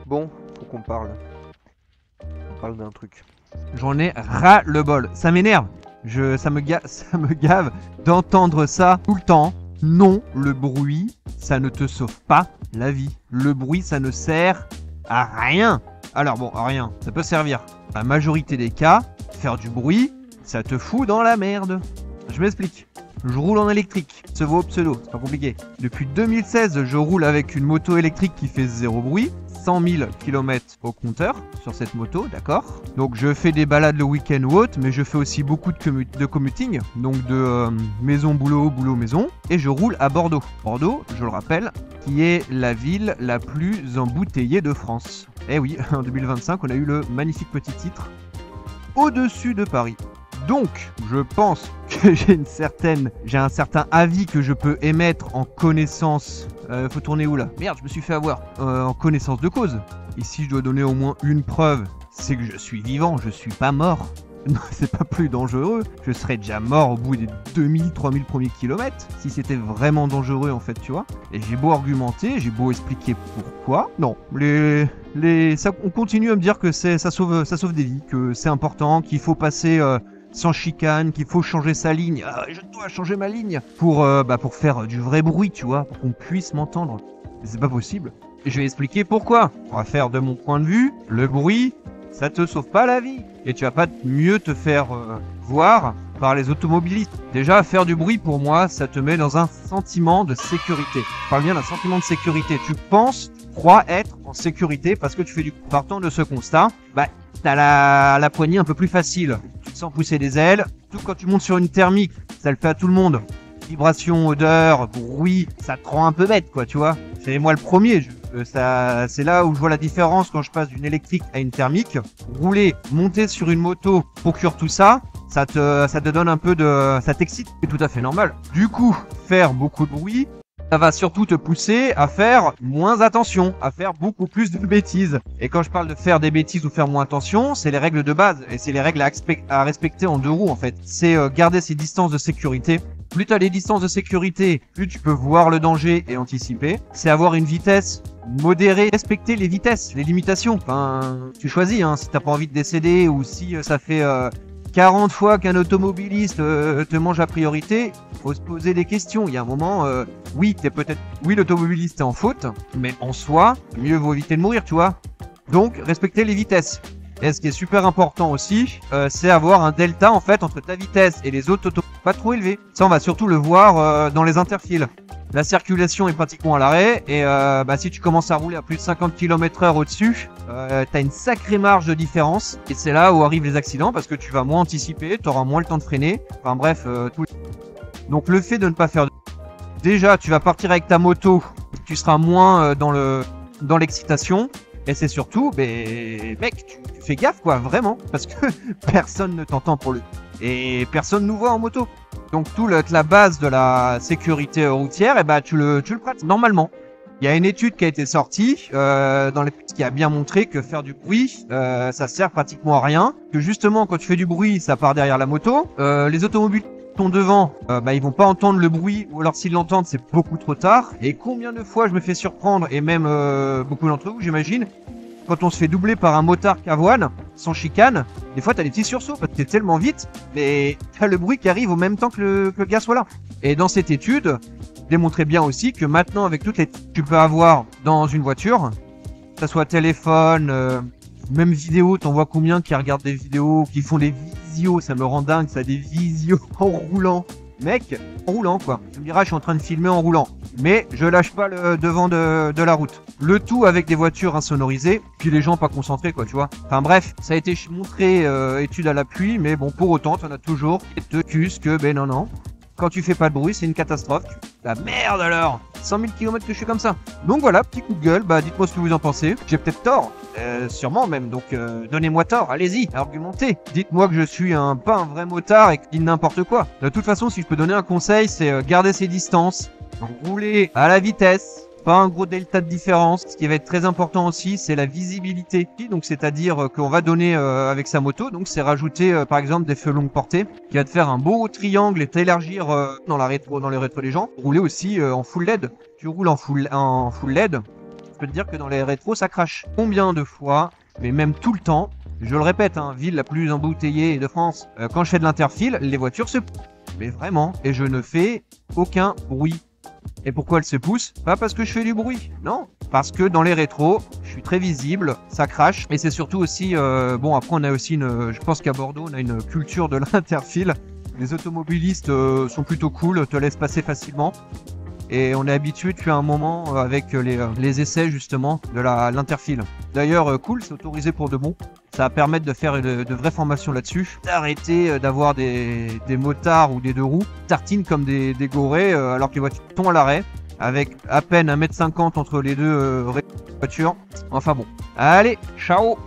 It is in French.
Bon, faut qu'on parle. On parle d'un truc. J'en ai ras le bol. Ça m'énerve. Ça me gave d'entendre ça tout le temps. Non, le bruit, ça ne te sauve pas la vie. Le bruit, ça ne sert à rien. Alors bon, à rien, ça peut servir. La majorité des cas, faire du bruit, ça te fout dans la merde. Je m'explique. Je roule en électrique, ce vaut pseudo, c'est pas compliqué. Depuis 2016, je roule avec une moto électrique qui fait zéro bruit. 100 000 km au compteur sur cette moto, d'accord. Donc je fais des balades le week-end ou autre, mais je fais aussi beaucoup de commuting, donc de maison, boulot, boulot, maison. Et je roule à Bordeaux. Bordeaux, je le rappelle, qui est la ville la plus embouteillée de France. Eh oui, en 2025, on a eu le magnifique petit titre au-dessus de Paris. Donc, je pense que j'ai un certain avis que je peux émettre en connaissance. Faut tourner où là? Merde, je me suis fait avoir. En connaissance de cause. Et si je dois donner au moins une preuve, c'est que je suis vivant, je suis pas mort. Non, c'est pas plus dangereux. Je serais déjà mort au bout des 2000, 3000 premiers kilomètres. Si c'était vraiment dangereux en fait, tu vois. Et j'ai beau argumenter, j'ai beau expliquer pourquoi. Non, on continue à me dire que ça sauve des vies, que c'est important, qu'il faut passer sans chicane, qu'il faut changer sa ligne. Je dois changer ma ligne pour faire du vrai bruit, tu vois, pour qu'on puisse m'entendre. Mais c'est pas possible. Et je vais expliquer pourquoi. On va faire de mon point de vue, le bruit, ça te sauve pas la vie. Et tu vas pas mieux te faire voir par les automobilistes. Déjà, faire du bruit, pour moi, ça te met dans un sentiment de sécurité. Je parle bien d'un sentiment de sécurité. Tu crois être en sécurité parce que tu fais du bruit. Partant de ce constat, t'as la poignée un peu plus facile. Tu te sens pousser des ailes. Tout quand tu montes sur une thermique, ça le fait à tout le monde. Vibration, odeur, bruit, ça te rend un peu bête, quoi, tu vois. C'est moi le premier. C'est là où je vois la différence quand je passe d'une électrique à une thermique. Rouler, monter sur une moto, procure tout ça. Ça te donne un peu ça t'excite. C'est tout à fait normal. Du coup, faire beaucoup de bruit, ça va surtout te pousser à faire moins attention, à faire beaucoup plus de bêtises. Et quand je parle de faire des bêtises ou faire moins attention, c'est les règles de base. Et c'est les règles à respecter en deux roues, en fait. C'est garder ses distances de sécurité. Plus tu as des distances de sécurité, plus tu peux voir le danger et anticiper. C'est avoir une vitesse modérée, respecter les vitesses, les limitations. Enfin, tu choisis, hein, si t'as pas envie de décéder ou si ça fait 40 fois qu'un automobiliste te mange à priorité, faut se poser des questions. Il y a un moment, oui, l'automobiliste est en faute, mais en soi, mieux vaut éviter de mourir, tu vois. Donc, respecter les vitesses. Et ce qui est super important aussi, c'est avoir un delta en fait entre ta vitesse et les autres autos pas trop élevé. Ça, on va surtout le voir dans les interfiles. La circulation est pratiquement à l'arrêt et si tu commences à rouler à plus de 50 km/h au-dessus, t'as une sacrée marge de différence et c'est là où arrivent les accidents parce que tu vas moins anticiper, t'auras moins le temps de freiner. Enfin bref, donc le fait de ne pas faire déjà, tu vas partir avec ta moto, tu seras moins dans l'excitation. Et c'est surtout, mec, tu fais gaffe quoi, vraiment, parce que personne ne t'entend pour le et personne nous voit en moto. Donc la base de la sécurité routière, tu le pratiques normalement. Il y a une étude qui a été sortie qui a bien montré que faire du bruit, ça sert pratiquement à rien. Que justement, quand tu fais du bruit, ça part derrière la moto. Les automobiles devant, ils vont pas entendre le bruit, ou alors s'ils l'entendent, c'est beaucoup trop tard. Et combien de fois je me fais surprendre, et même beaucoup d'entre vous, j'imagine, quand on se fait doubler par un motard qu'avoine, sans chicane, des fois t'as des petits sursauts, parce que t'es tellement vite, mais t'as le bruit qui arrive au même temps que le gars soit là. Et dans cette étude, démontrait bien aussi que maintenant, avec toutes les que tu peux avoir dans une voiture, que ça soit téléphone, même vidéo, t'en vois combien qui regardent des vidéos, qui font des visios, ça me rend dingue, ça, des visios en roulant. Mec, en roulant quoi. Tu me diras, je suis en train de filmer en roulant. Mais je lâche pas le devant de la route. Le tout avec des voitures insonorisées, puis les gens pas concentrés quoi, tu vois. Enfin bref, ça a été montré, étude à l'appui, mais bon, pour autant, t'en as toujours qui te accusent que, non. Quand tu fais pas de bruit, c'est une catastrophe. La merde alors 100 000 km que je suis comme ça. Donc voilà, petit coup de gueule, dites-moi ce que vous en pensez. J'ai peut-être tort, sûrement même, donc donnez-moi tort, allez-y, argumentez. Dites-moi que je suis pas un vrai motard et que je dis n'importe quoi. De toute façon, si je peux donner un conseil, c'est garder ses distances, rouler à la vitesse, pas un gros delta de différence. Ce qui va être très important aussi, c'est la visibilité. Donc c'est-à-dire qu'on va donner avec sa moto, donc c'est rajouter par exemple des feux longue portée, qui va te faire un beau triangle et t'élargir dans le rétro des gens. Rouler aussi en full LED. Tu roules en full LED, peux te dire que dans les rétros, ça crache. Combien de fois, mais même tout le temps, je le répète, hein, ville la plus embouteillée de France, quand je fais de l'interfile, les voitures se poussent. Mais vraiment, et je ne fais aucun bruit. Et pourquoi elles se poussent? Pas parce que je fais du bruit, non. Parce que dans les rétros, je suis très visible, ça crache. Et c'est surtout aussi, bon après on a aussi je pense qu'à Bordeaux, on a une culture de l'interfile. Les automobilistes sont plutôt cool, te laissent passer facilement. Et on est habitué depuis un moment avec les essais justement de l'interfile. D'ailleurs, cool, c'est autorisé pour de bon. Ça va permettre de faire de vraies formations là-dessus. D'arrêter d'avoir des motards ou des deux roues tartinent comme des gorées alors que les voitures tombent à l'arrêt avec à peine 1,50 m entre les deux voitures. Enfin bon. Allez, ciao!